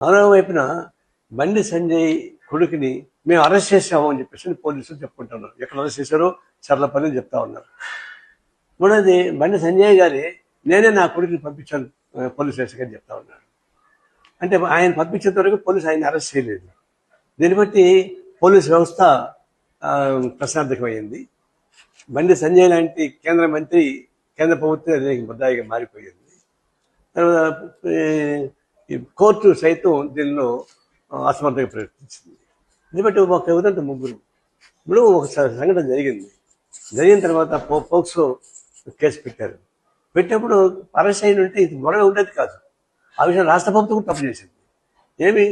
మరో వైపున బండి సంజయ్ కొడుకుని మేము అరెస్ట్ చేసాము అని చెప్పేసి పోలీసులు చెప్పుకుంటున్నారు. ఎక్కడ అరెస్ట్ చేశారో చర్లపల్లి అని చెప్తా ఉన్నారు. మూడోది బండి సంజయ్ గారి నేనే నా కొడుకుని పంపించాను పోలీస్ స్టేషన్కి అని చెప్తా ఉన్నాడు. అంటే ఆయన పంపించేంత వరకు పోలీసు ఆయన అరెస్ట్ చేయలేదు. దీన్ని బట్టి పోలీస్ వ్యవస్థ ప్రశాంతకమైంది. బండి సంజయ్ లాంటి కేంద్ర మంత్రి కేంద్ర ప్రభుత్వం ముద్దాయిగా మారిపోయింది. తర్వాత కోర్టు సైతం దీనిలో అసమర్థంగా ప్రవర్తించింది. దీన్ని బట్టి ఒక ఉదాహరణ ముగ్గురు ఇప్పుడు ఒక సంఘటన జరిగిన తర్వాత పోక్సో కేసు పెట్టారు. పెట్టినప్పుడు అరెస్ట్ అయిన ఉంటే ఇది గొడవ ఉండేది కాదు. ఆ విషయం రాష్ట్ర ప్రభుత్వం కూడా తప్పు చేసింది. ఏమి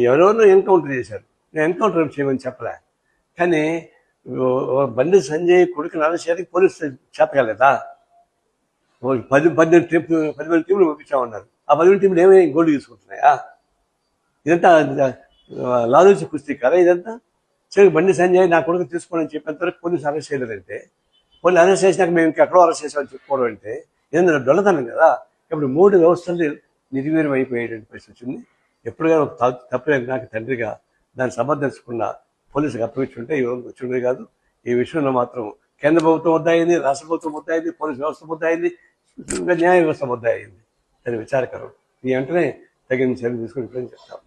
ఎవరెవరినో ఎన్కౌంటర్ చేశారు, నేను ఎన్కౌంటర్ చేయమని చెప్పలే. కానీ బండి సంజయ్ కొడుకుని అరెస్ట్ చేయడానికి పోలీసు చేత కాలేదా? 10 టీంలు పంపించామన్నారు. ఆ 10 టీంలు ఏమైనా గోల్డ్ తీసుకుంటున్నాయా? ఇదంతా లాలూచి కుస్తీ కదా ఇదంతా. సరే బండి సంజయ్ నా కొడుకు తీసుకోండి అని చెప్పేంత వరకు పోలీసు అరెస్ట్ చేయలేదంటే, పోలీసు అరెస్ట్ చేసినాక మేము ఇంకెక్కడో అరెస్ట్ చేసామని చెప్పుకోవడం అంటే ఏదైనా డొల్లతనం కదా. ఇప్పుడు 3 వ్యవస్థలు నిర్వీర్యం అయిపోయేటువంటి పరిస్థితి వచ్చింది. ఎప్పుడుగా తప్పలేదు నాకు తండ్రిగా దాన్ని సమర్థించకుండా పోలీసులకు అప్పగించుంటే ఈ రోజు వచ్చిండే కాదు. ఈ విషయంలో మాత్రం కేంద్ర ప్రభుత్వం ముద్దాయింది, రాష్ట్ర ప్రభుత్వం ముద్దాయింది, పోలీసు వ్యవస్థ ముద్దాయింది, న్యాయ వ్యవస్థ ముద్దాయింది. అది విచారకరం. ఈ వెంటనే తగిన చర్యలు తీసుకుని చెప్తాం.